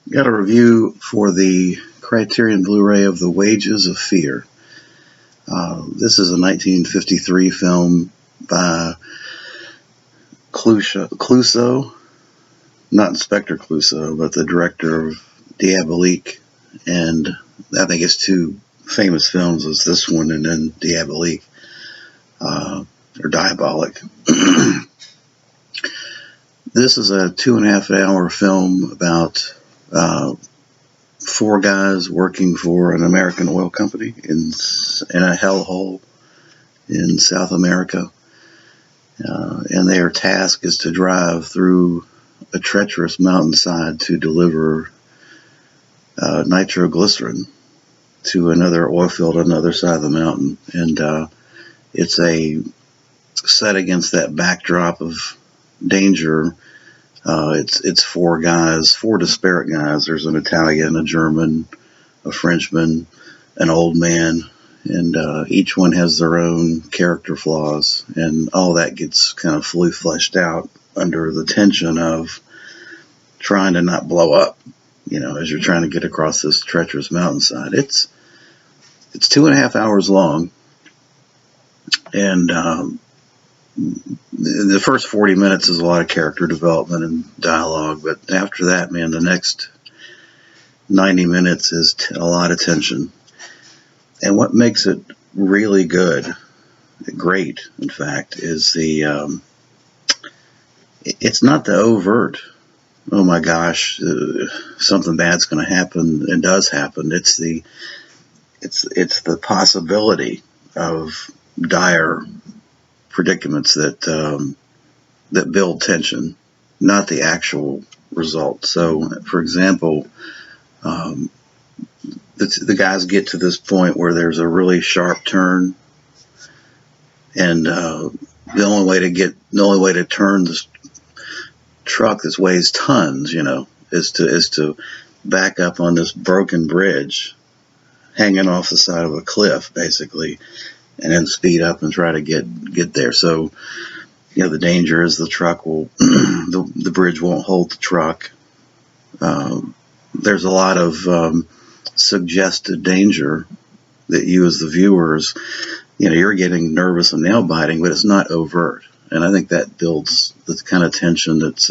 Got a review for the Criterion Blu-ray of The Wages of Fear. This is a 1953 film by Clouzot, not Inspector Clouseau, but the director of Diabolique, and I think his two famous films was this one and then Diabolique, or Diabolique. This is a 2.5-hour film about four guys working for an American oil company in a hellhole in South America, and their task is to drive through a treacherous mountainside to deliver nitroglycerin to another oil field on the other side of the mountain. And it's a set against that backdrop of danger. It's four guys, four disparate guys. There's an Italian, a German, a Frenchman, an old man, and each one has their own character flaws, and all that gets kind of fully fleshed out under the tension of trying to not blow up, as you're trying to get across this treacherous mountainside. It's 2.5 hours long, and the first 40 minutes is a lot of character development and dialogue, but after that, man, the next 90 minutes is a lot of tension. And what makes it really great, in fact, is it's not the overt, oh my gosh, something bad's going to happen and does happen. It's the possibility of dire predicaments that build tension, not the actual result. So, for example, the guys get to this point where there's a really sharp turn, and the only way to turn this truck that weighs tons, is to back up on this broken bridge, hanging off the side of a cliff, basically, and then speed up and try to get there. So, the danger is the truck will, the bridge won't hold the truck. There's a lot of suggested danger that you as the viewers, you're getting nervous and nail biting, but it's not overt. And I think that builds the kind of tension that's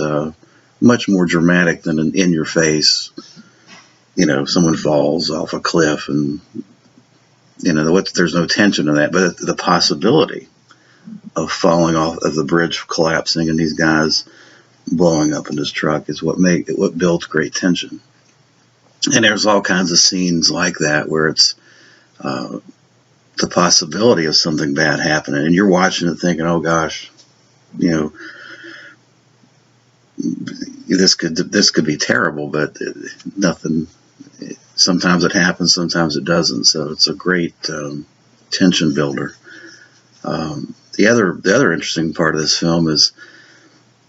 much more dramatic than an in your face, someone falls off a cliff and, there's no tension in that, but the possibility of falling off of the bridge, collapsing, and these guys blowing up in this truck is what builds great tension. And there's all kinds of scenes like that where it's the possibility of something bad happening, and you're watching it thinking, oh gosh, this could be terrible, but nothing. Sometimes it happens, sometimes it doesn't. So it's a great tension builder. The other interesting part of this film is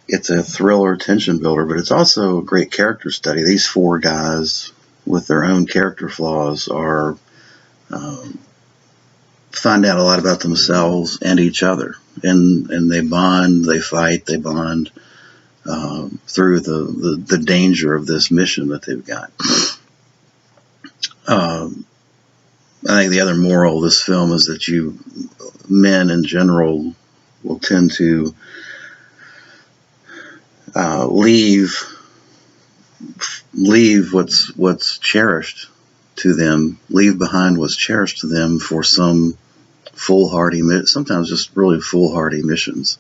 it's a thriller tension builder, but it's also a great character study. These four guys with their own character flaws are find out a lot about themselves and each other, and they bond, they fight, they bond through the danger of this mission that they've got. I think the other moral of this film is that men in general will tend to leave what's cherished to them, leave behind what's cherished to them for some foolhardy, sometimes just really foolhardy missions.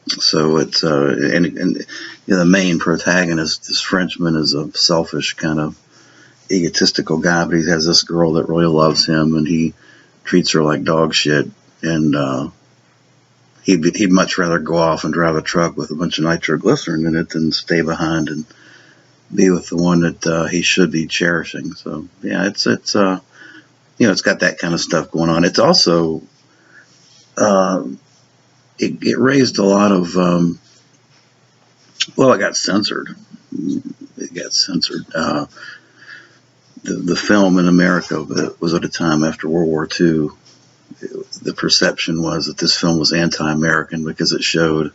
So it's and the main protagonist, this Frenchman, is a selfish kind of egotistical guy, but he has this girl that really loves him, and he treats her like dog shit, and he'd much rather go off and drive a truck with a bunch of nitroglycerin in it than stay behind and be with the one that he should be cherishing. So yeah, it's it's got that kind of stuff going on. It's also it raised a lot of it got censored. The film in America was at a time after World War II. The perception was that this film was anti-American because it showed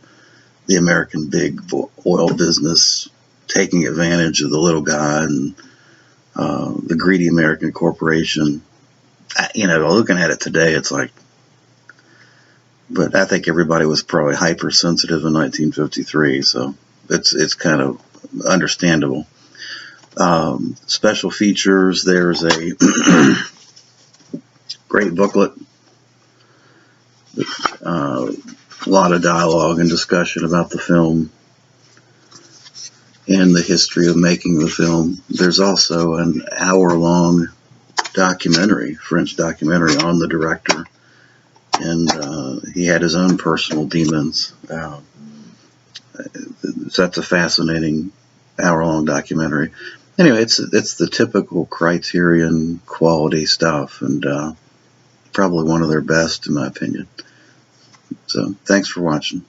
the American big oil business taking advantage of the little guy and the greedy American corporation. Looking at it today, it's like, but I think everybody was probably hypersensitive in 1953, so it's kind of understandable. Special features, there's a great booklet, a lot of dialogue and discussion about the film and the history of making the film. There's also an hour-long French documentary on the director, and he had his own personal demons. So that's a fascinating hour-long documentary. Anyway, it's the typical Criterion quality stuff, and probably one of their best, in my opinion. So thanks for watching.